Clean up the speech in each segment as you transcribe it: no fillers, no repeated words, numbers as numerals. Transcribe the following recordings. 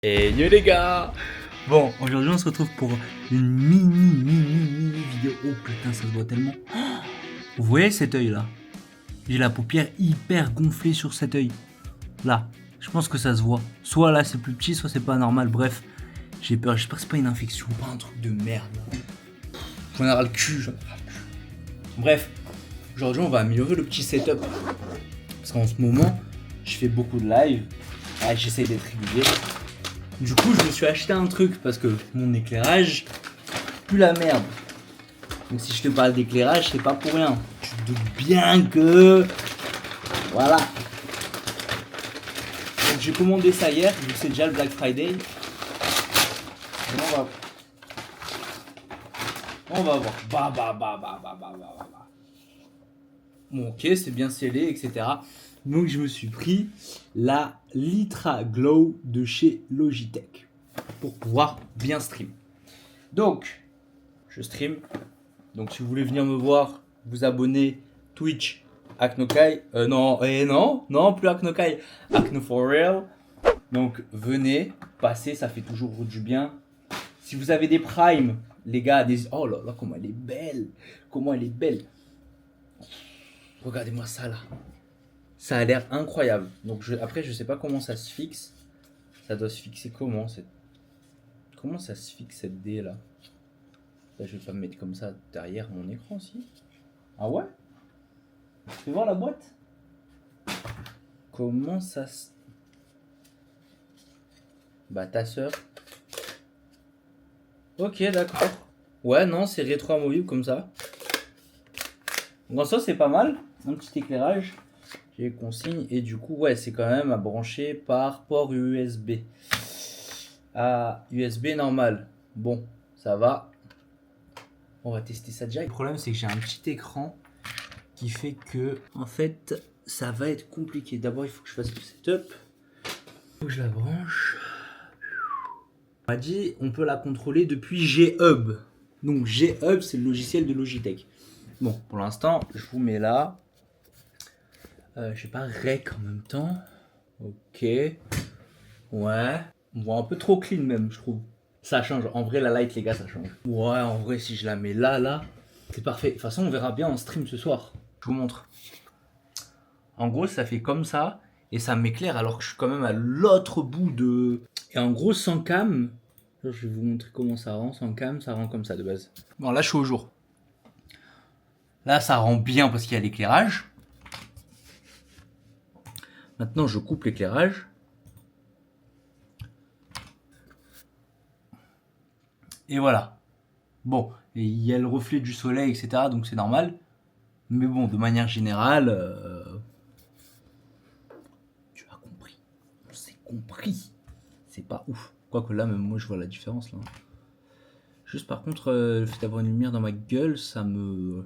Et yo les gars. Bon, aujourd'hui on se retrouve pour une mini vidéo. Oh putain, ça se voit tellement. Oh, vous voyez cet œil là? J'ai la paupière hyper gonflée sur cet œil. Là, je pense que ça se voit. Soit là c'est plus petit, soit c'est pas normal. Bref, j'ai peur. J'espère que c'est pas une infection, pas un truc de merde. J'en ai ras le cul, Bref, aujourd'hui on va améliorer le petit setup. Parce qu'en ce moment, je fais beaucoup de live. J'essaie d'être régulier. Du coup, je me suis acheté un truc parce que mon éclairage pue la merde. Donc si je te parle d'éclairage, c'est pas pour rien. Tu te doutes bien que... Voilà. Donc j'ai commandé ça hier, vu que c'est déjà le Black Friday. Et on va voir. Bon, ok, c'est bien scellé, etc. Donc je me suis pris la Litra Glow de chez Logitech pour pouvoir bien stream. Donc, je stream. Donc si vous voulez venir me voir, vous abonner Twitch, Aknokai. Non, plus Aknokai, Akno for real. Donc venez, passez, ça fait toujours du bien. Si vous avez des primes, les gars, oh là là, comment elle est belle. Comment elle est belle. Regardez-moi ça là. Ça a l'air incroyable. Donc après, je sais pas comment ça se fixe. Ça doit se fixer comment Comment ça se fixe cette D là? Là, je vais pas me mettre comme ça derrière mon écran si. Ah ouais? Fais voir la boîte. Comment ça se... Bah ta soeur. Ok, d'accord. Ouais, non, c'est rétro-amovible comme ça. Donc ça, c'est pas mal. Un petit éclairage. J'ai consigne et du coup ouais c'est quand même à brancher par port USB à USB normal. Bon ça va, on va tester ça déjà. Le problème c'est que j'ai un petit écran qui fait que en fait ça va être compliqué. D'abord il faut que je fasse le setup, il faut que je la branche. On m'a dit on peut la contrôler depuis G-Hub. Donc G-Hub c'est le logiciel de Logitech. Bon pour l'instant je vous mets là. Je sais pas, rec en même temps. Ok. Ouais. On voit un peu trop clean même, je trouve. Ça change. En vrai, la light, les gars, ça change. Ouais, en vrai, si je la mets là, c'est parfait. De toute façon, on verra bien en stream ce soir. Je vous montre. En gros, ça fait comme ça. Et ça m'éclaire alors que je suis quand même à l'autre bout de... Et en gros, sans cam... Je vais vous montrer comment ça rend. Sans cam, ça rend comme ça de base. Bon, là, je suis au jour. Là, ça rend bien parce qu'il y a l'éclairage. Maintenant, je coupe l'éclairage. Et voilà. Bon, et il y a le reflet du soleil, etc. Donc c'est normal. Mais bon, de manière générale, tu as compris. C'est compris. C'est pas ouf. Quoique là, même moi, je vois la différence. Là. Juste par contre, le fait d'avoir une lumière dans ma gueule, ça me...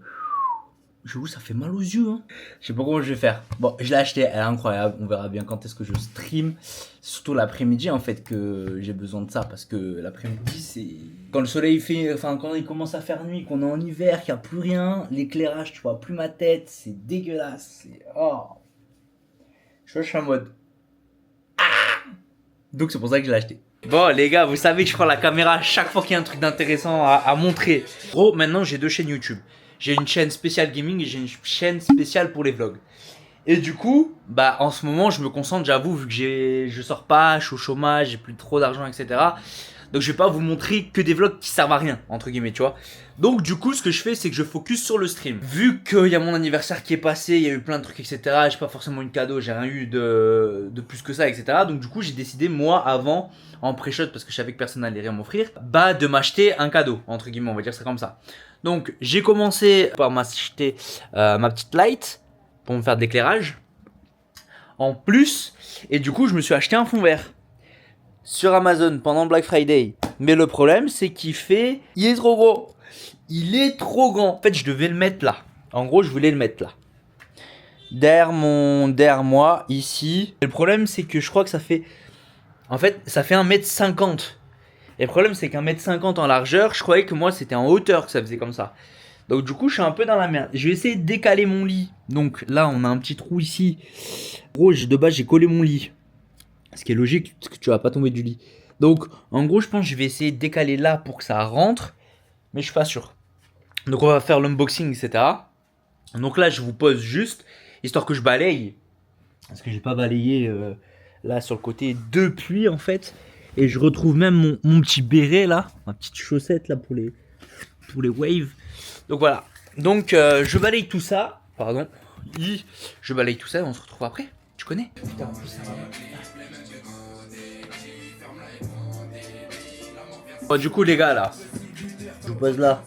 J'avoue, ça fait mal aux yeux. Hein. Je sais pas comment je vais faire. Bon, je l'ai acheté, elle est incroyable. On verra bien quand est-ce que je stream. Surtout l'après-midi en fait que j'ai besoin de ça. Parce que l'après-midi, c'est... Quand le soleil fait... Enfin, quand il commence à faire nuit, qu'on est en hiver, qu'il n'y a plus rien. L'éclairage, tu vois plus ma tête. C'est dégueulasse. C'est... Oh. Je suis en mode... Ah. Donc c'est pour ça que je l'ai acheté. Bon les gars, vous savez que je prends la caméra à chaque fois qu'il y a un truc d'intéressant à montrer. Gros, maintenant j'ai 2 chaînes YouTube. J'ai une chaîne spéciale gaming et j'ai une chaîne spéciale pour les vlogs. Et du coup, bah en ce moment je me concentre, j'avoue, vu que je sors pas, je suis au chômage, j'ai plus trop d'argent, etc. Donc je vais pas vous montrer que des vlogs qui servent à rien, entre guillemets, tu vois. Donc du coup, ce que je fais, c'est que je focus sur le stream. Vu qu'il y a mon anniversaire qui est passé, il y a eu plein de trucs, etc. J'ai pas forcément eu de cadeau, j'ai rien eu de plus que ça, etc. Donc du coup, j'ai décidé, moi, avant, en pré-shot, parce que je savais que personne n'allait rien m'offrir, bah de m'acheter un cadeau, entre guillemets, on va dire ça comme ça. Donc j'ai commencé par m'acheter ma petite light pour me faire de l'éclairage. En plus, et du coup, je me suis acheté un fond vert sur Amazon pendant Black Friday. Mais le problème, c'est qu'il est trop gros. Il est trop grand. En fait, je devais le mettre là. En gros, je voulais le mettre là. Derrière moi, ici. Et le problème, c'est que je crois que ça fait... En fait, ça fait 1m50. Et le problème, c'est qu'1m50 en largeur, je croyais que moi, c'était en hauteur que ça faisait comme ça. Donc du coup, je suis un peu dans la merde. Je vais essayer de décaler mon lit. Donc là, on a un petit trou ici. En gros, de base, j'ai collé mon lit. Ce qui est logique, parce que tu vas pas tomber du lit. Donc en gros je pense que je vais essayer de décaler là pour que ça rentre. Mais je suis pas sûr. Donc on va faire l'unboxing etc. Donc là je vous pose juste, histoire que je balaye. Parce que j'ai pas balayé là sur le côté depuis en fait. Et je retrouve même mon petit béret là. Ma petite chaussette là pour les waves. Donc voilà. Donc je balaye tout ça. Pardon. Je balaye tout ça et on se retrouve après. Tu connais? Putain, en plus, ça va. Bon, du coup les gars là. Je vous pose là.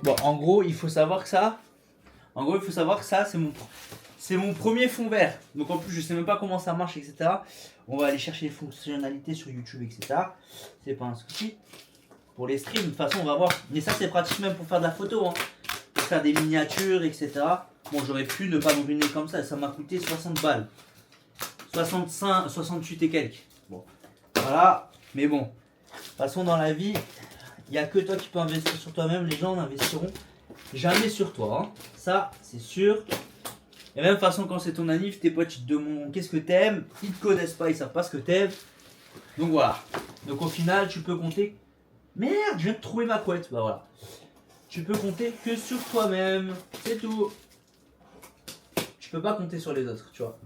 Bon en gros il faut savoir que ça. C'est mon premier fond vert. Donc en plus je sais même pas comment ça marche etc. On va aller chercher les fonctionnalités sur YouTube etc. C'est pas un souci. Pour les streams, de toute façon on va voir. Mais ça c'est pratique même pour faire de la photo. Hein. Pour faire des miniatures etc. Bon j'aurais pu ne pas me ruiner comme ça. Ça m'a coûté 60 balles. 65, 68 et quelques. Bon. Voilà. Mais bon. De toute façon dans la vie, il n'y a que toi qui peux investir sur toi-même. Les gens n'investiront jamais sur toi. Hein. Ça c'est sûr. Et même de toute façon quand c'est ton anniv, tes potes ils te demandent qu'est-ce que t'aimes. Ils te connaissent pas, ils savent pas ce que t'aimes. Donc voilà. Donc au final tu peux compter. Merde, je viens de trouver ma couette. Bah voilà. Tu peux compter que sur toi-même. C'est tout. Tu peux pas compter sur les autres, tu vois.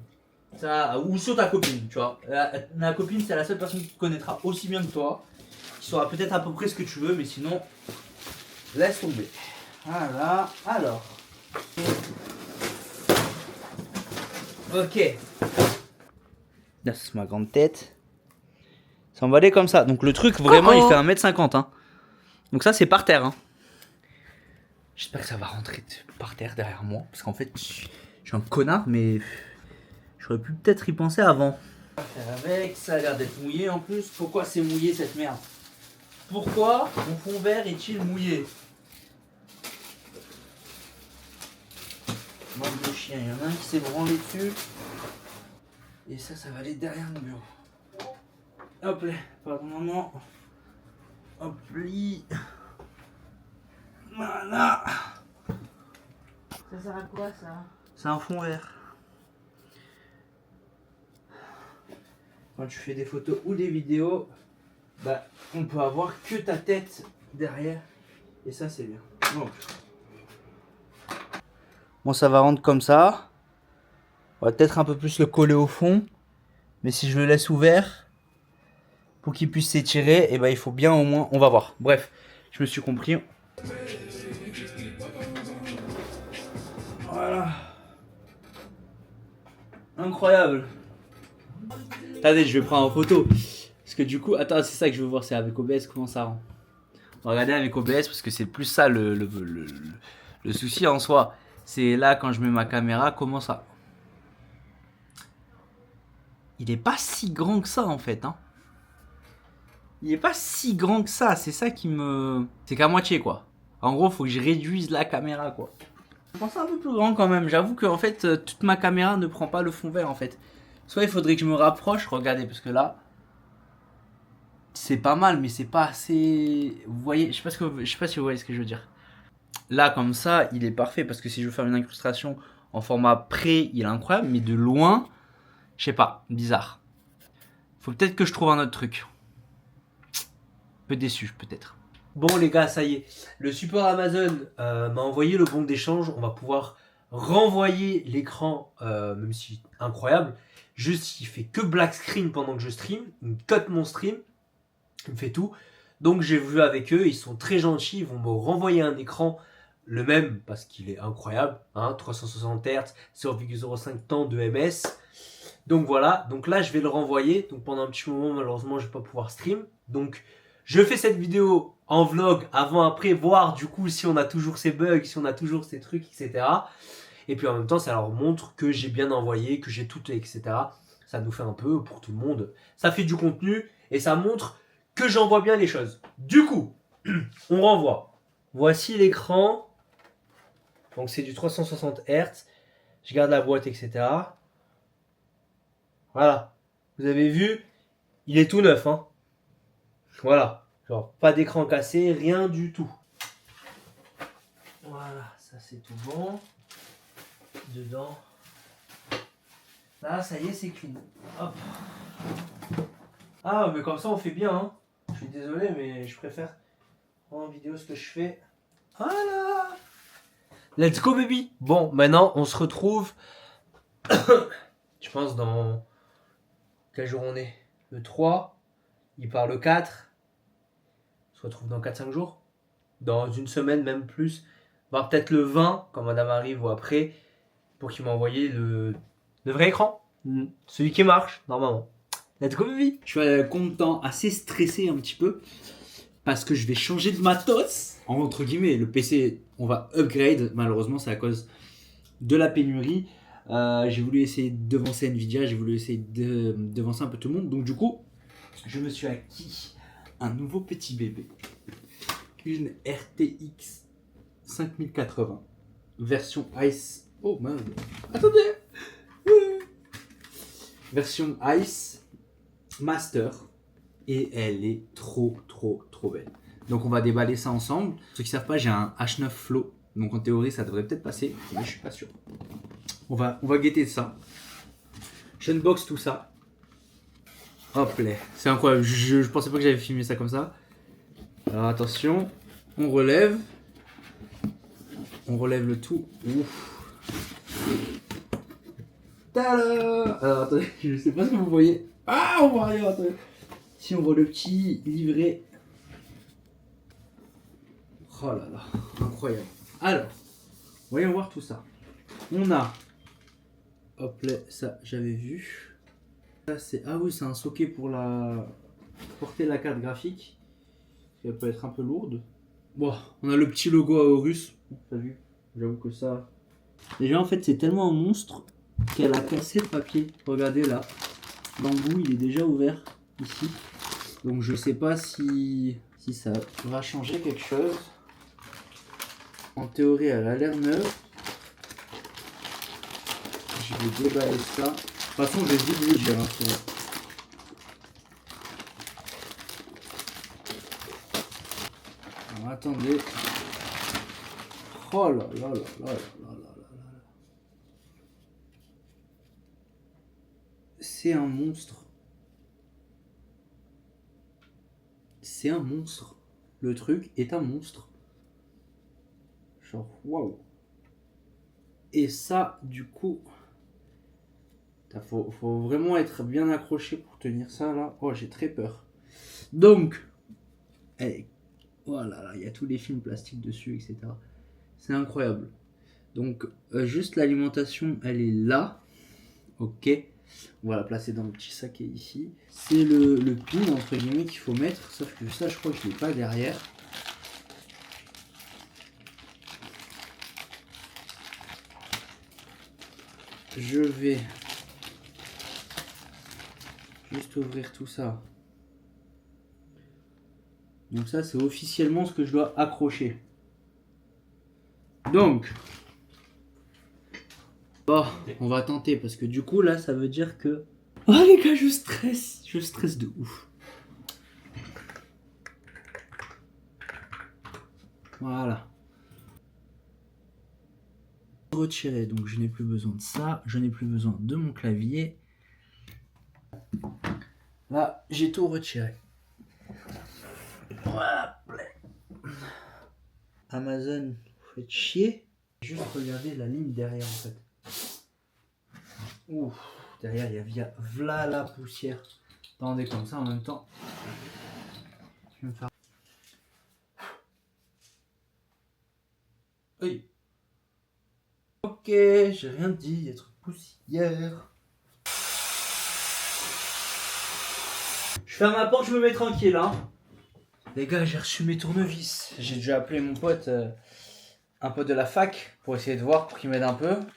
Ça, ou sur ta copine, tu vois. La copine, c'est la seule personne qui te connaîtra aussi bien que toi. Qui saura peut-être à peu près ce que tu veux, mais sinon, laisse tomber. Voilà. Alors. Ok. Là, c'est ma grande tête. C'est emballé comme ça. Donc le truc, vraiment, il fait 1m50. Hein. Donc ça, c'est par terre. Hein. J'espère que ça va rentrer par terre derrière moi. Parce qu'en fait, je suis un connard, mais j'aurais pu peut-être y penser avant. Avec, ça a l'air d'être mouillé en plus. Pourquoi c'est mouillé cette merde? Pourquoi mon fond vert est-il mouillé? Bande de chiens, il y en a un qui s'est branlé dessus. Et ça va aller derrière mon bureau. Hop là, pardon maman. Hop là. Voilà. Ça sert à quoi ça? C'est un fond vert. Quand tu fais des photos ou des vidéos, bah on peut avoir que ta tête derrière. Et ça c'est bien. Donc. Bon ça va rendre comme ça. On va peut-être un peu plus le coller au fond. Mais si je le laisse ouvert, pour qu'il puisse s'étirer, et ben il faut bien au moins. On va voir. Bref, je me suis compris. Voilà. Incroyable. Attendez, je vais prendre en photo. Parce que du coup, attends, c'est ça que je veux voir, c'est avec OBS comment ça rend. On va regarder avec OBS parce que c'est plus ça le souci en soi. C'est là quand je mets ma caméra, comment ça. Il est pas si grand que ça en fait. Hein. Il est pas si grand que ça, c'est ça qui me... C'est qu'à moitié quoi. En gros, faut que je réduise la caméra quoi. Je pense un peu plus grand quand même. J'avoue que en fait, toute ma caméra ne prend pas le fond vert en fait. Soit il faudrait que je me rapproche, regardez, parce que là, c'est pas mal, mais c'est pas assez... Vous voyez, je sais pas si vous voyez ce que je veux dire. Là, comme ça, il est parfait, parce que si je veux faire une incrustation en format près, il est incroyable, mais de loin, je sais pas, bizarre. Faut peut-être que je trouve un autre truc. Un peu déçu, peut-être. Bon les gars, ça y est, le support Amazon m'a envoyé le bon d'échange. On va pouvoir renvoyer l'écran, même si incroyable. Juste, il fait que black screen pendant que je stream. Il me cut mon stream. Il me fait tout. Donc j'ai vu avec eux, ils sont très gentils. Ils vont me renvoyer un écran, le même, parce qu'il est incroyable. Hein, 360 Hz, 0,05 temps de ms. Donc voilà, donc là je vais le renvoyer. Donc pendant un petit moment, malheureusement, je ne vais pas pouvoir stream. Donc je fais cette vidéo en vlog avant-après, voir du coup si on a toujours ces bugs, si on a toujours ces trucs, etc. Et puis en même temps, ça leur montre que j'ai bien envoyé, que j'ai tout, etc. Ça nous fait un peu, pour tout le monde, ça fait du contenu et ça montre que j'envoie bien les choses. Du coup, on renvoie. Voici l'écran. Donc c'est du 360 Hz. Je garde la boîte, etc. Voilà. Vous avez vu, il est tout neuf, hein. Voilà, genre pas d'écran cassé, rien du tout. Voilà, ça c'est tout bon. Dedans. Là, ça y est, c'est clean. Hop. Ah, mais comme ça on fait bien, hein. Je suis désolé, mais je préfère en vidéo ce que je fais. Voilà. Let's go, baby. Bon, maintenant on se retrouve. Je pense dans. Quel jour on est? Le 3. Il part le 4. On se retrouve dans 4-5 jours. Dans une semaine, même plus. Voire peut-être le 20, quand madame arrive ou après. Pour qu'il m'a envoyé le vrai écran. Celui qui marche, normalement. Let's go, baby. Je suis content, assez stressé un petit peu. Parce que je vais changer de matos. Entre guillemets, le PC, on va upgrade. Malheureusement, c'est à cause de la pénurie. J'ai voulu essayer de devancer Nvidia. J'ai voulu essayer de devancer un peu tout le monde. Donc du coup, je me suis acquis un nouveau petit bébé. Une RTX 5080. Version Ice. Oh merde. Attendez. Version Ice Master. Et elle est trop belle. Donc on va déballer ça ensemble. Ceux qui savent pas, j'ai un H9 Flow. Donc en théorie ça devrait peut-être passer, mais je suis pas sûr. On va guetter ça. Je unbox tout ça. Hop là, c'est incroyable. Je pensais pas que j'avais filmé ça comme ça. Alors attention, on relève. On relève le tout. Ouf. Tada! Alors attendez, je sais pas ce que vous voyez. Ah, on voit rien, attendez. Si on voit le petit livret. Oh là là, incroyable. Alors, voyons voir tout ça. On a. Hop là, ça j'avais vu. Ça c'est. Ah oui, c'est un socket pour porter la carte graphique. Elle peut être un peu lourde. Bon, on a le petit logo à Horus. T'as vu? J'avoue que ça. Déjà en fait c'est tellement un monstre qu'elle a cassé le papier. Regardez là. L'embout il est déjà ouvert ici. Donc je sais pas si ça va changer quelque chose. En théorie elle a l'air neuve. Je vais déballer ça. De toute façon je vais vite vous dire. Alors attendez. Oh là là là là là là là là. C'est un monstre. C'est un monstre. Le truc est un monstre. Genre, waouh. Et ça, du coup, faut vraiment être bien accroché pour tenir ça là. Oh, j'ai très peur. Donc, hey, voilà, là, il y a tous les films plastiques dessus, etc. C'est incroyable. Donc, juste l'alimentation, elle est là. Ok. On va la placer dans le petit sac qui est ici. C'est le pin entre guillemets qu'il faut mettre. Sauf que ça, je crois que je l'ai pas derrière. Je vais juste ouvrir tout ça. Donc ça, c'est officiellement ce que je dois accrocher. Donc, oh, on va tenter parce que du coup là, ça veut dire que... Oh les gars, je stresse de ouf. Voilà. Retirer, donc je n'ai plus besoin de ça, je n'ai plus besoin de mon clavier. Là, j'ai tout retiré. Voilà. Amazon, vous faites chier. Juste regarder la ligne derrière en fait. Ouf, derrière il y a v'là la poussière. Attendez comme ça en même temps. Je vais me faire. Oui. Ok, j'ai rien dit, il y a trop de poussière. Je ferme ma porte, je me mets tranquille hein. Les gars, j'ai reçu mes tournevis. J'ai déjà appelé mon pote, un pote de la fac, pour essayer de voir, pour qu'il m'aide un peu. Parce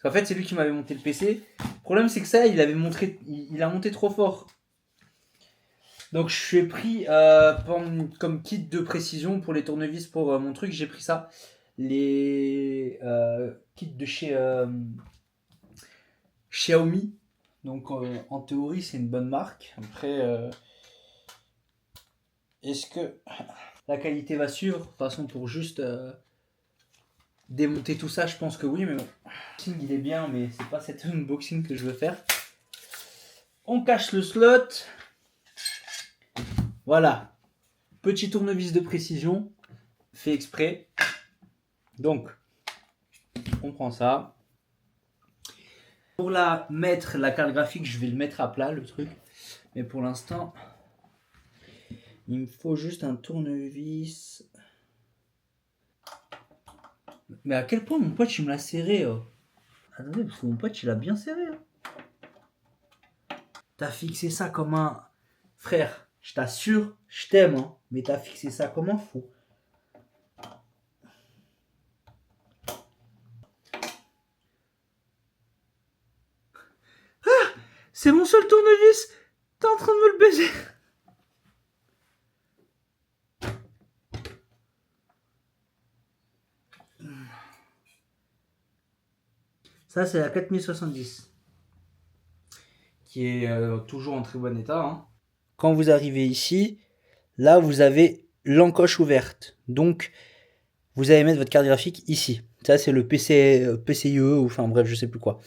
qu'en fait, c'est lui qui m'avait monté le PC. Le problème, c'est que ça, il a monté trop fort. Donc, je suis pris comme kit de précision pour les tournevis pour mon truc. J'ai pris ça. Les kits de chez Xiaomi. Donc, en théorie, c'est une bonne marque. Après, est-ce que la qualité va suivre? De toute façon, pour juste démonter tout ça, je pense que oui. Mais bon, l'unboxing, il est bien, mais c'est pas cet unboxing que je veux faire. On cache le slot. Voilà. Petit tournevis de précision. Fait exprès. Donc, on prend ça. Pour la mettre, la carte graphique, je vais le mettre à plat, le truc. Mais pour l'instant, il me faut juste un tournevis. Mais à quel point mon pote, il me l'a serré. Attendez, parce que mon pote, il a bien serré. T'as fixé ça comme un... Frère, je t'assure, je t'aime, hein, mais t'as fixé ça comme un fou. Ah, c'est mon seul tournevis. T'es en train de me le baiser. Ça, c'est la 4070. Qui est toujours en très bon état. Hein. Quand vous arrivez ici, là, vous avez l'encoche ouverte. Donc, vous allez mettre votre carte graphique ici. Ça, c'est le PCIe, ou enfin bref, je sais plus quoi.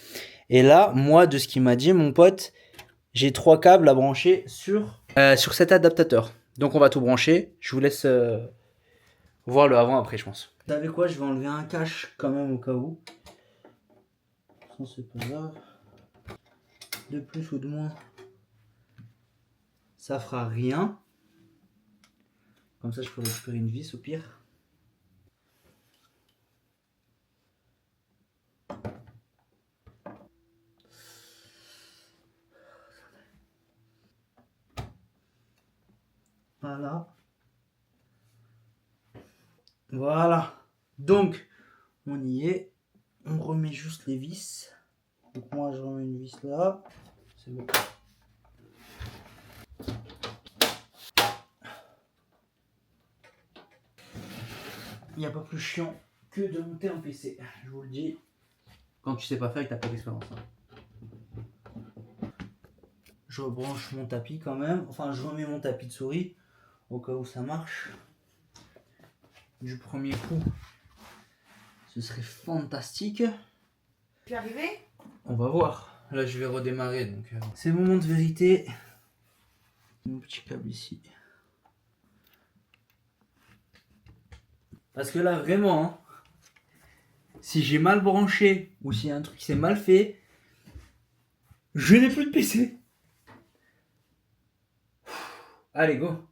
Et là, moi, de ce qu'il m'a dit, mon pote, j'ai 3 câbles à brancher sur cet adaptateur. Donc, on va tout brancher. Je vous laisse voir le avant-après, je pense. Vous savez quoi, je vais enlever un cache quand même au cas où. Ça, c'est pas grave. De plus ou de moins, ça fera rien. Comme ça, je peux récupérer une vis au pire. Voilà. Voilà. Donc, on y est. On remet juste les vis. Donc moi, je remets une vis là. C'est bon. Il n'y a pas plus chiant que de monter un PC. Je vous le dis. Quand tu sais pas faire et que t'as pas d'expérience. Je rebranche mon tapis quand même. Enfin, je remets mon tapis de souris. Au cas où ça marche. Du premier coup, ce serait fantastique. Tu es arrivé? On va voir. Là, je vais redémarrer. Donc, c'est le moment de vérité. Mon petit câble ici. Parce que là, vraiment, hein, si j'ai mal branché ou s'il y a un truc qui s'est mal fait, je n'ai plus de PC. Allez, go.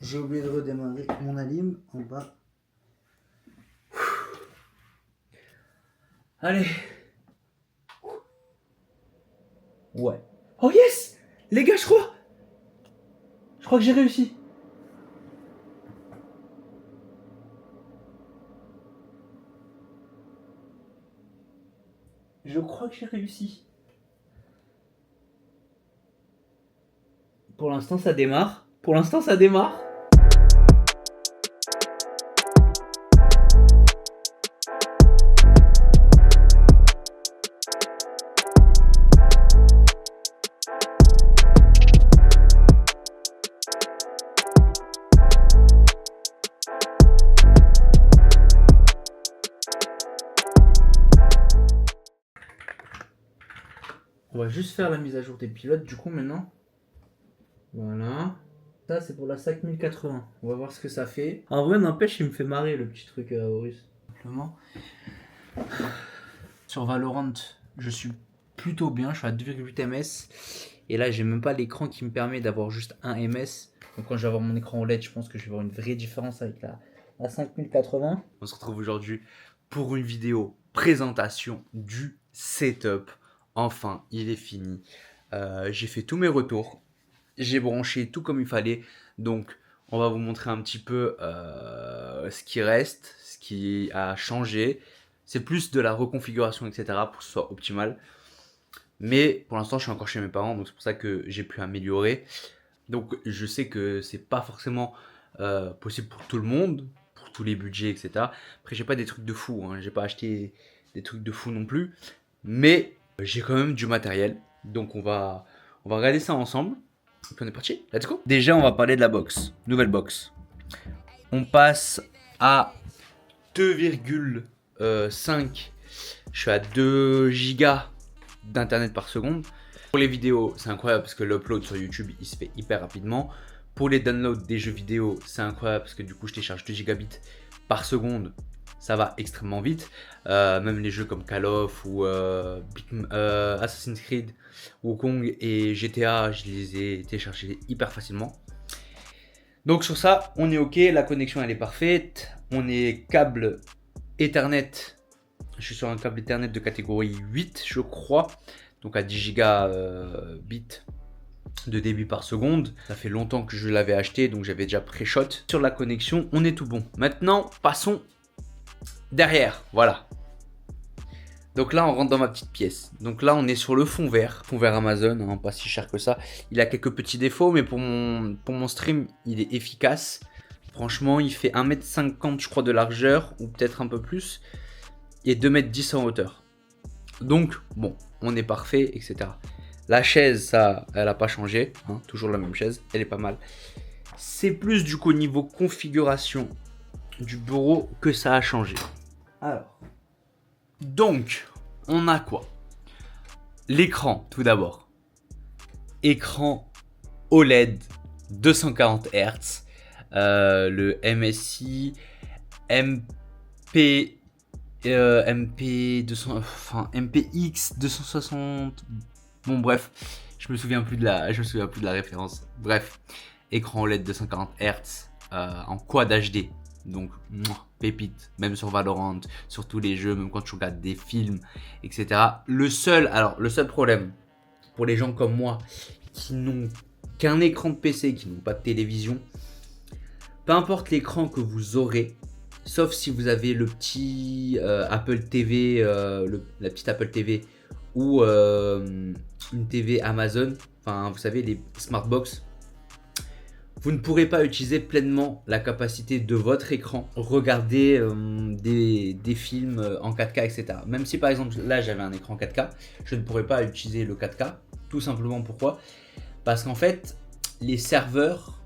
J'ai oublié de redémarrer mon alim en bas. Allez. Ouais. Oh yes! Les gars, je crois que j'ai réussi. Je crois que j'ai réussi. Pour l'instant, ça démarre. On va juste faire la mise à jour des pilotes du coup maintenant. Voilà. Ça c'est pour la 5080. On va voir ce que ça fait. En vrai n'empêche il me fait marrer le petit truc Horus. Simplement. Sur Valorant je suis plutôt bien. Je suis à 2,8 ms. Et là j'ai même pas l'écran qui me permet d'avoir juste 1 ms. Donc quand je vais avoir mon écran OLED je pense que je vais avoir une vraie différence avec la 5080. On se retrouve aujourd'hui pour une vidéo présentation du setup. Enfin, il est fini. J'ai fait tous mes retours. J'ai branché tout comme il fallait. Donc, on va vous montrer un petit peu ce qui reste, ce qui a changé. C'est plus de la reconfiguration, etc. pour que ce soit optimal. Mais pour l'instant, je suis encore chez mes parents. Donc, c'est pour ça que j'ai pu améliorer. Donc, je sais que c'est pas forcément possible pour tout le monde, pour tous les budgets, etc. Après, j'ai pas des trucs de fou. Hein. J'ai pas acheté des trucs de fou non plus. Mais j'ai quand même du matériel, donc on va regarder ça ensemble. Et puis on est parti, let's go. Déjà on va parler de la box, nouvelle box. On passe à 2,5. Je suis à 2 gigas d'internet par seconde. Pour les vidéos, c'est incroyable parce que l'upload sur YouTube, il se fait hyper rapidement. Pour les downloads des jeux vidéo, c'est incroyable parce que du coup, je télécharge 2 gigabits par seconde. Ça va extrêmement vite. Même les jeux comme Call of ou Assassin's Creed, Wukong et GTA, je les ai téléchargés hyper facilement. Donc sur ça, on est OK. La connexion, elle est parfaite. On est câble Ethernet. Je suis sur un câble Ethernet de catégorie 8, je crois. Donc à 10 gigabits de débit par seconde. Ça fait longtemps que je l'avais acheté, donc j'avais déjà pré-shot. Sur la connexion, on est tout bon. Maintenant, passons derrière. Voilà. Donc là, on rentre dans ma petite pièce. Donc là, on est sur le fond vert Amazon, hein, pas si cher que ça. Il a quelques petits défauts, mais pour mon stream, il est efficace. Franchement, il fait 1,50 m, je crois, de largeur, ou peut-être un peu plus, et 2,10 m en hauteur. Donc, bon, on est parfait, etc. La chaise, ça, elle n'a pas changé, hein, toujours la même chaise, elle est pas mal. C'est plus du coup au niveau configuration du bureau que ça a changé. Alors, donc, on a quoi? L'écran, tout d'abord. Écran OLED 240 Hz, le MSI MPX 260. Bon bref, je me souviens plus de la référence. Bref, écran OLED 240 Hz en Quad HD. Donc pépite, même sur Valorant, sur tous les jeux, même quand tu regardes des films, etc. Le seul problème pour les gens comme moi qui n'ont qu'un écran de PC, qui n'ont pas de télévision, peu importe l'écran que vous aurez, sauf si vous avez le petit Apple TV, la petite Apple TV ou une TV Amazon, enfin vous savez les Smartbox, vous ne pourrez pas utiliser pleinement la capacité de votre écran, regarder des films en 4K, etc. Même si par exemple là j'avais un écran 4K, je ne pourrais pas utiliser le 4K, tout simplement pourquoi? Parce qu'en fait les serveurs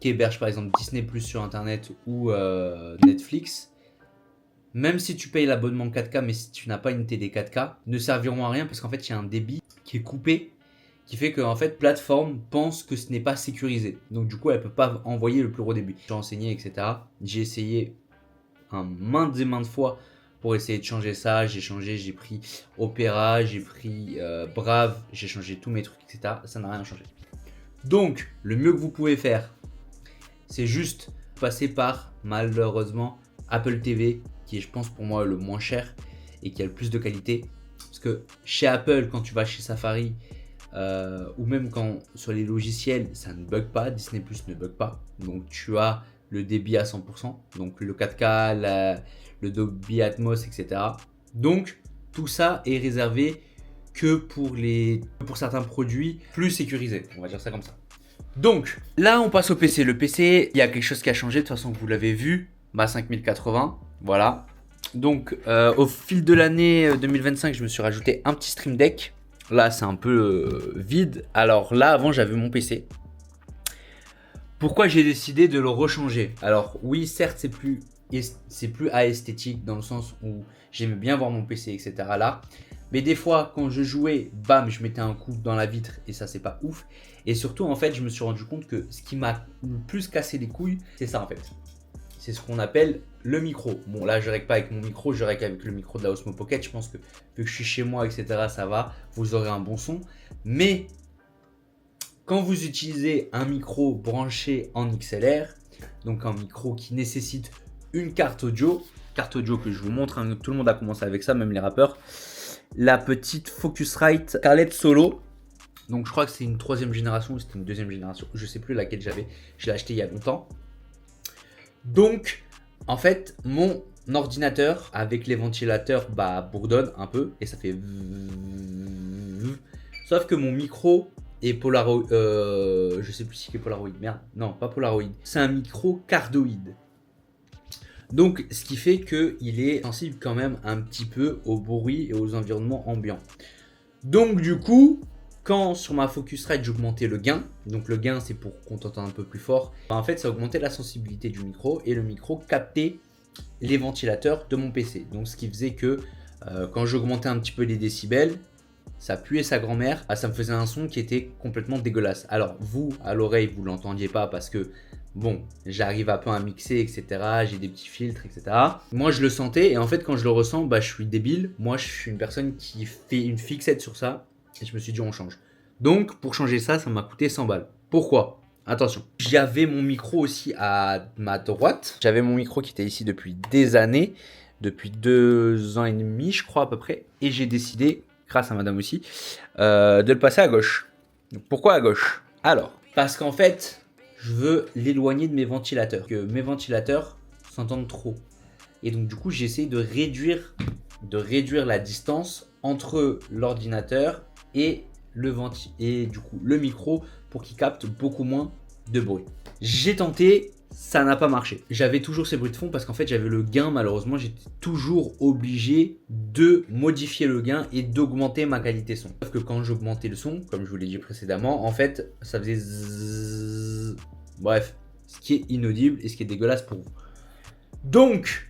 qui hébergent par exemple Disney Plus sur internet ou Netflix, même si tu payes l'abonnement 4K mais si tu n'as pas une télé 4K, ne serviront à rien parce qu'en fait il y a un débit qui est coupé, qui fait que en fait plateforme pense que ce n'est pas sécurisé, donc du coup elle peut pas envoyer le plus gros débit. J'ai enseigné, etc. J'ai essayé maintes et maintes fois pour essayer de changer ça. J'ai pris Opera, j'ai pris Brave, j'ai changé tous mes trucs, etc. Ça n'a rien changé. Donc le mieux que vous pouvez faire, c'est juste passer par, malheureusement, Apple TV, qui est, je pense, pour moi le moins cher et qui a le plus de qualité. Parce que chez Apple, quand tu vas chez Safari, ou même quand sur les logiciels, ça ne bug pas, Disney Plus ne bug pas. Donc tu as le débit à 100%, donc le 4K, le Dolby Atmos, etc. Donc tout ça est réservé que pour certains produits plus sécurisés, on va dire ça comme ça. Donc là on passe au PC. Le PC, il y a quelque chose qui a changé, de toute façon vous l'avez vu, ma 5080, voilà. Donc au fil de l'année 2025, je me suis rajouté un petit Stream Deck. Là c'est un peu vide. Alors là avant j'avais mon PC. Pourquoi j'ai décidé de le rechanger? Alors oui, certes c'est plus esthétique dans le sens où j'aimais bien voir mon PC, etc. là. Mais des fois quand je jouais, bam, je mettais un coup dans la vitre et ça c'est pas ouf. Et surtout en fait je me suis rendu compte que ce qui m'a le plus cassé les couilles, c'est ça en fait. C'est ce qu'on appelle le micro. Bon là je règle pas avec mon micro, je règle avec le micro de la Osmo Pocket. Je pense que vu que je suis chez moi, etc. ça va, vous aurez un bon son. Mais quand vous utilisez un micro branché en XLR, donc un micro qui nécessite une carte audio que je vous montre, hein, tout le monde a commencé avec ça, même les rappeurs. La petite Focusrite Scarlett Solo. Donc je crois que c'est une 3e génération ou c'était une 2e génération. Je sais plus laquelle j'avais. Je l'ai acheté il y a longtemps. Donc en fait mon ordinateur avec les ventilateurs bourdonne un peu et ça fait. Sauf que mon micro est Polaroid. Je sais plus si c'est Polaroid. Merde. Non, pas Polaroid. C'est un micro cardioïde. Donc, ce qui fait qu'il est sensible quand même un petit peu au bruit et aux environnements ambiants. Donc, du coup, quand sur ma Focusrite j'augmentais le gain, donc le gain c'est pour qu'on t'entende un peu plus fort, en fait ça augmentait la sensibilité du micro et le micro captait les ventilateurs de mon PC. Donc, ce qui faisait que quand j'augmentais un petit peu les décibels, ça puait sa grand-mère, ça me faisait un son qui était complètement dégueulasse. Alors vous, à l'oreille, vous l'entendiez pas parce que bon, j'arrive un peu à mixer, etc. J'ai des petits filtres, etc. Moi, je le sentais et en fait, quand je le ressens, je suis débile. Moi, je suis une personne qui fait une fixette sur ça et je me suis dit, on change. Donc, pour changer ça, ça m'a coûté 100 balles. Pourquoi ? Attention, j'avais mon micro aussi à ma droite. J'avais mon micro qui était ici depuis des années, depuis 2 ans et demi, je crois à peu près. Et j'ai décidé, grâce à madame aussi, de le passer à gauche. Pourquoi à gauche ? Alors, parce qu'en fait, je veux l'éloigner de mes ventilateurs. Que mes ventilateurs s'entendent trop. Et donc du coup, j'essaie de réduire la distance entre l'ordinateur et le micro pour qu'il capte beaucoup moins de bruit. J'ai tenté, ça n'a pas marché. J'avais toujours ces bruits de fond parce qu'en fait, j'avais le gain. Malheureusement, j'étais toujours obligé de modifier le gain et d'augmenter ma qualité son. Sauf que quand j'augmentais le son, comme je vous l'ai dit précédemment, en fait, ça faisait zzzz. Bref, ce qui est inaudible et ce qui est dégueulasse pour vous. Donc,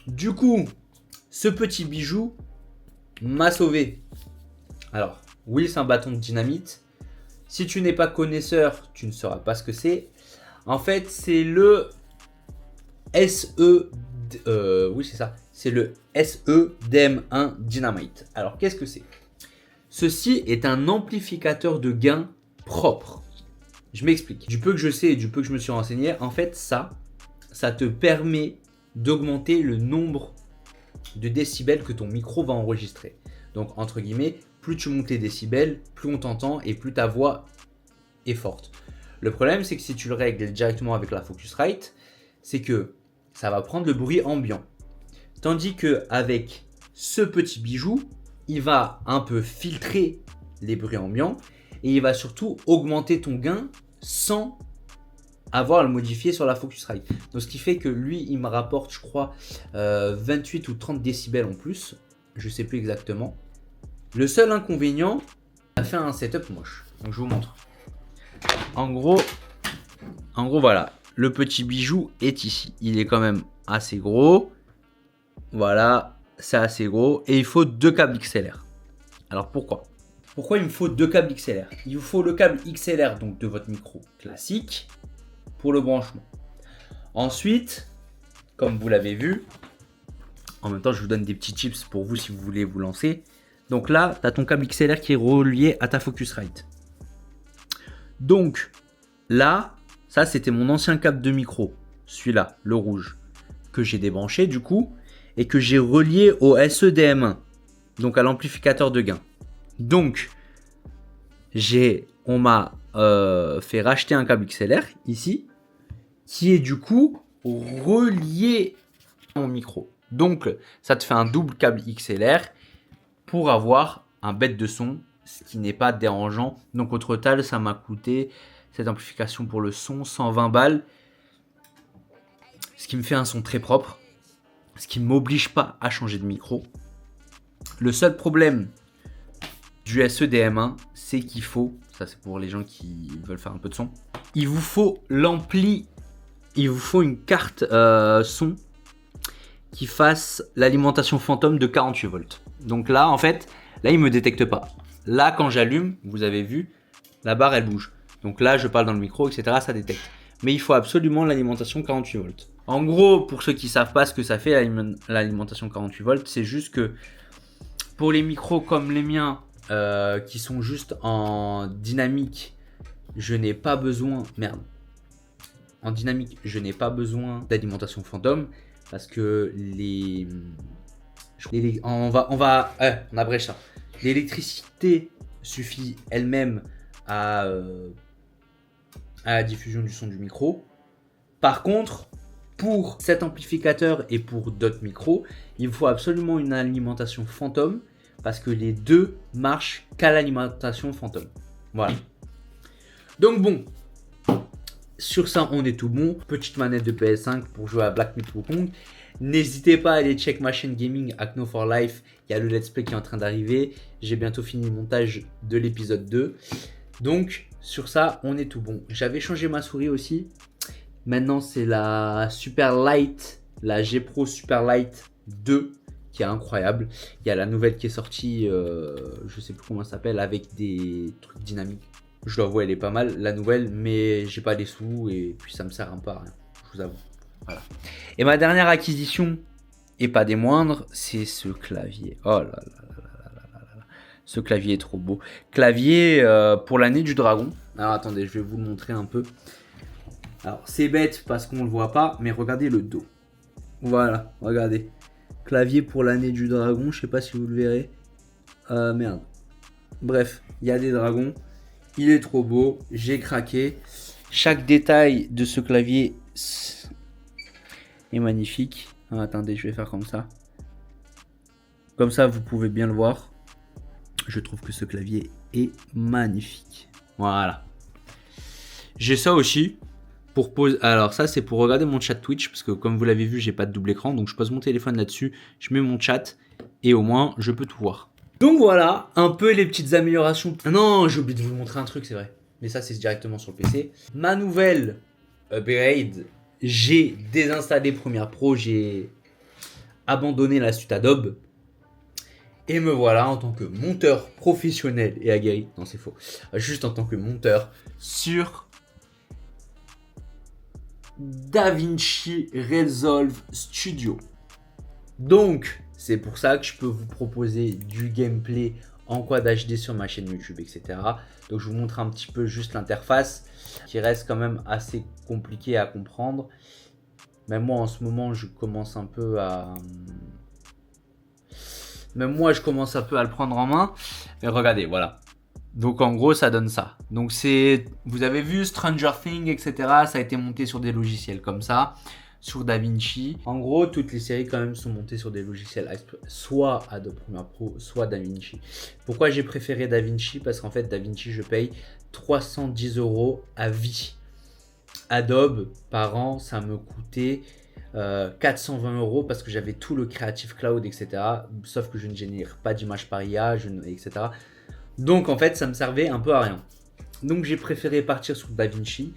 du coup, ce petit bijou m'a sauvé. Alors, oui, c'est un bâton de dynamite. Si tu n'es pas connaisseur, tu ne sauras pas ce que c'est. En fait, c'est le oui, c'est ça. C'est le SE-DM1 Dynamite. Alors, qu'est-ce que c'est ? Ceci est un amplificateur de gain propre. Je m'explique. Du peu que je sais et du peu que je me suis renseigné, en fait, ça te permet d'augmenter le nombre de décibels que ton micro va enregistrer. Donc, entre guillemets, plus tu montes les décibels, plus on t'entend et plus ta voix est forte. Le problème, c'est que si tu le règles directement avec la Focusrite, c'est que ça va prendre le bruit ambiant. Tandis qu'avec ce petit bijou, il va un peu filtrer les bruits ambiants et il va surtout augmenter ton gain sans avoir à le modifier sur la Focusrite. Donc ce qui fait que lui, il me rapporte, je crois, 28 ou 30 décibels en plus. Je sais plus exactement. Le seul inconvénient, il a fait un setup moche. Donc je vous montre. En gros, voilà. Le petit bijou est ici. Il est quand même assez gros. Voilà, c'est assez gros. Et il faut 2 câbles XLR. Alors pourquoi ? Pourquoi il me faut 2 câbles XLR ? Il vous faut le câble XLR donc de votre micro classique pour le branchement. Ensuite, comme vous l'avez vu, en même temps je vous donne des petits tips pour vous si vous voulez vous lancer. Donc là, tu as ton câble XLR qui est relié à ta Focusrite. Donc là, ça c'était mon ancien câble de micro, celui-là, le rouge, que j'ai débranché du coup et que j'ai relié au SE-DM1, donc à l'amplificateur de gain. Donc, on m'a fait racheter un câble XLR ici, qui est du coup relié à mon micro. Donc, ça te fait un double câble XLR pour avoir un bête de son, ce qui n'est pas dérangeant. Donc, au total, ça m'a coûté, cette amplification pour le son, 120 balles, ce qui me fait un son très propre, ce qui ne m'oblige pas à changer de micro. Le seul problème du SE-DM1, c'est qu'il faut, ça c'est pour les gens qui veulent faire un peu de son, il vous faut l'ampli, il vous faut une carte son qui fasse l'alimentation fantôme de 48 volts. Donc là, en fait, là il ne me détecte pas. Là, quand j'allume, vous avez vu, la barre elle bouge. Donc là, je parle dans le micro, etc., ça détecte. Mais il faut absolument l'alimentation 48 volts. En gros, pour ceux qui ne savent pas ce que ça fait, l'alimentation 48 volts, c'est juste que pour les micros comme les miens, qui sont juste en dynamique, je n'ai pas besoin... Merde. En dynamique, je n'ai pas besoin d'alimentation fantôme parce que on abrège ça. L'électricité suffit elle-même à la diffusion du son du micro. Par contre, pour cet amplificateur et pour d'autres micros, il faut absolument une alimentation fantôme parce que les deux marchent qu'à l'alimentation fantôme. Voilà. Donc bon, sur ça on est tout bon. Petite manette de PS5 pour jouer à Black Myth Wukong. N'hésitez pas à aller check ma chaîne gaming Acno for Life. Il y a le let's play qui est en train d'arriver. J'ai bientôt fini le montage de l'épisode 2. Donc sur ça on est tout bon. J'avais changé ma souris aussi. Maintenant c'est la Super Light, la G Pro Super Light 2 qui est incroyable. Il y a la nouvelle qui est sortie, je sais plus comment ça s'appelle, avec des trucs dynamiques. Je l'avoue, elle est pas mal, la nouvelle, mais j'ai pas les sous et puis ça me sert un peu à rien, je vous avoue. Voilà. Et ma dernière acquisition, et pas des moindres, c'est ce clavier. Oh là là là là là là là. Ce clavier est trop beau. Clavier pour l'année du dragon. Alors attendez, je vais vous le montrer un peu. Alors c'est bête parce qu'on le voit pas, mais regardez le dos. Voilà, regardez. Clavier pour l'année du dragon, je sais pas si vous le verrez. Merde. Bref, il y a des dragons. Il est trop beau, j'ai craqué. Chaque détail de ce clavier est magnifique. Ah, attendez, je vais faire comme ça. Comme ça, vous pouvez bien le voir. Je trouve que ce clavier est magnifique. Voilà. J'ai ça aussi. Pour pose... Alors ça, c'est pour regarder mon chat Twitch. Parce que comme vous l'avez vu, j'ai pas de double écran. Donc je pose mon téléphone là-dessus. Je mets mon chat. Et au moins, je peux tout voir. Donc voilà, un peu les petites améliorations. Ah non, j'ai oublié de vous montrer un truc, c'est vrai. Mais ça, c'est directement sur le PC. Ma nouvelle upgrade, j'ai désinstallé Premiere Pro, j'ai abandonné la suite Adobe. Et me voilà en tant que monteur professionnel et aguerri. Non, c'est faux. Juste en tant que monteur sur DaVinci Resolve Studio. Donc, c'est pour ça que je peux vous proposer du gameplay en quad HD sur ma chaîne YouTube, etc. Donc, je vous montre un petit peu juste l'interface qui reste quand même assez compliqué à comprendre. Même moi, en ce moment, je commence un peu à... le prendre en main. Mais regardez, voilà. Donc, en gros, ça donne ça. Donc, vous avez vu Stranger Things, etc. Ça a été monté sur des logiciels comme ça. Sur DaVinci. En gros, toutes les séries quand même sont montées sur des logiciels soit Adobe Premiere Pro, soit DaVinci. Pourquoi j'ai préféré DaVinci? Parce qu'en fait, DaVinci, je paye 310 € à vie. Adobe, par an, ça me coûtait 420 € parce que j'avais tout le Creative Cloud, etc. Sauf que je ne génère pas d'image par IA, etc. Donc, en fait, ça me servait un peu à rien. Donc, j'ai préféré partir sur DaVinci,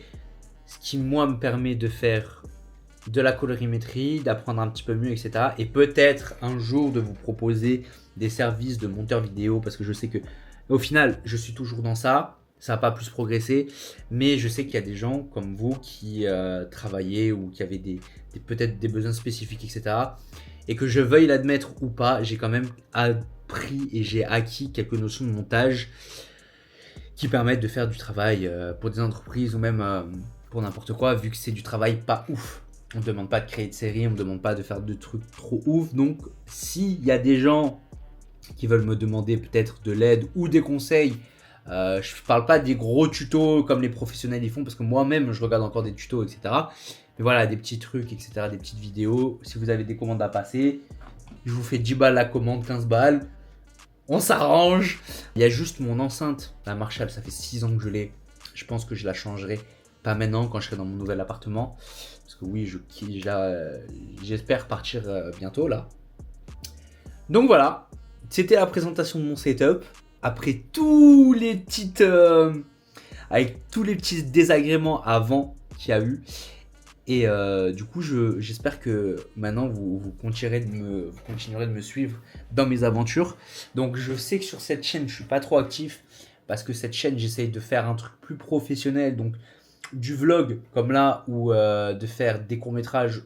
ce qui, moi, me permet de faire de la colorimétrie, d'apprendre un petit peu mieux, etc. Et peut-être un jour de vous proposer des services de monteur vidéo parce que je sais que au final, je suis toujours dans ça. Ça n'a pas plus progressé, mais je sais qu'il y a des gens comme vous qui travaillaient ou qui avaient peut-être des besoins spécifiques, etc. Et que je veuille l'admettre ou pas, j'ai quand même appris et j'ai acquis quelques notions de montage qui permettent de faire du travail pour des entreprises ou même pour n'importe quoi, vu que c'est du travail pas ouf. On ne me demande pas de créer de séries, on ne me demande pas de faire de trucs trop ouf. Donc, s'il y a des gens qui veulent me demander peut-être de l'aide ou des conseils, je ne parle pas des gros tutos comme les professionnels y font, parce que moi-même, je regarde encore des tutos, etc. Mais voilà, des petits trucs, etc., des petites vidéos. Si vous avez des commandes à passer, je vous fais 10 balles la commande, 15 balles. On s'arrange. Il y a juste mon enceinte, la Marshall, ça fait 6 ans que je l'ai. Je pense que je la changerai. Pas maintenant, quand je serai dans mon nouvel appartement. Parce que oui, j'espère partir bientôt là. Donc voilà, c'était la présentation de mon setup. Après tous les petites... avec tous les petits désagréments avant qu'il y a eu. Et du coup, j'espère que maintenant, vous continuerez de me suivre dans mes aventures. Donc je sais que sur cette chaîne, je ne suis pas trop actif. Parce que cette chaîne, j'essaye de faire un truc plus professionnel. Donc du vlog comme là, ou de faire des courts-métrages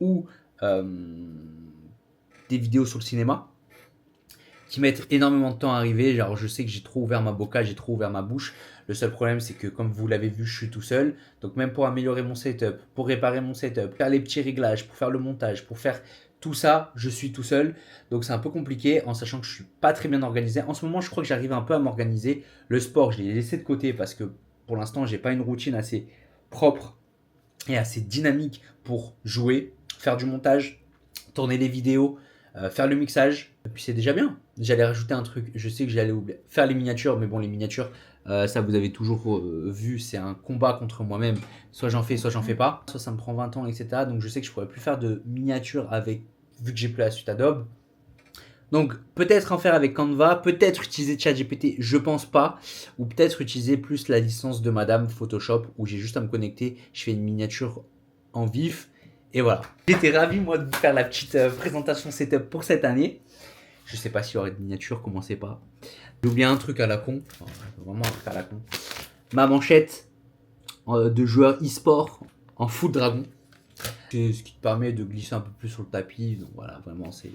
ou des vidéos sur le cinéma qui mettent énormément de temps à arriver. Genre, je sais que j'ai trop ouvert ma boca, j'ai trop ouvert ma bouche. Le seul problème, c'est que comme vous l'avez vu, je suis tout seul. Donc même pour améliorer mon setup, pour réparer mon setup, faire les petits réglages, pour faire le montage, pour faire tout ça, je suis tout seul. Donc c'est un peu compliqué en sachant que je suis pas très bien organisé. En ce moment, je crois que j'arrive un peu à m'organiser. Le sport, je l'ai laissé de côté parce que pour l'instant, j'ai pas une routine assez propre et assez dynamique pour jouer, faire du montage, tourner les vidéos, faire le mixage. Et puis c'est déjà bien. J'allais rajouter un truc, je sais que j'allais oublier. Faire les miniatures, mais bon, les miniatures, ça vous avez toujours vu, c'est un combat contre moi-même. Soit j'en fais, soit j'en fais pas. Soit ça me prend 20 ans, etc. Donc je sais que je pourrais plus faire de miniatures vu que j'ai plus la suite Adobe. Donc peut-être en faire avec Canva, peut-être utiliser ChatGPT, je pense pas, ou peut-être utiliser plus la licence de Madame Photoshop où j'ai juste à me connecter, je fais une miniature en vif Et voilà. J'étais ravi, moi, de vous faire la petite présentation setup pour cette année. Je sais pas s'il y aurait de miniatures, commencez pas. J'ai oublié un truc à la con. Enfin, vraiment un truc à la con. Ma manchette de joueur e-sport en foot dragon. C'est ce qui te permet de glisser un peu plus sur le tapis. Donc voilà, vraiment, c'est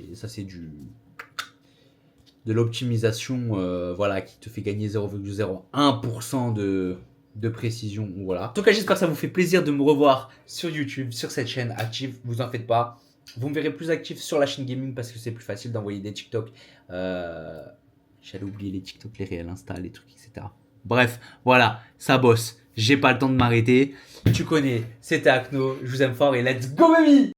de l'optimisation voilà, qui te fait gagner 0,01% de précision. Voilà. En tout cas, j'espère que ça vous fait plaisir de me revoir sur YouTube, sur cette chaîne active. Vous en faites pas. Vous me verrez plus actif sur la chaîne gaming parce que c'est plus facile d'envoyer des TikTok. J'allais oublier les TikTok, les réels Insta, les trucs, etc. Bref, voilà, ça bosse. J'ai pas le temps de m'arrêter. Tu connais, c'était Acno. Je vous aime fort et let's go, baby!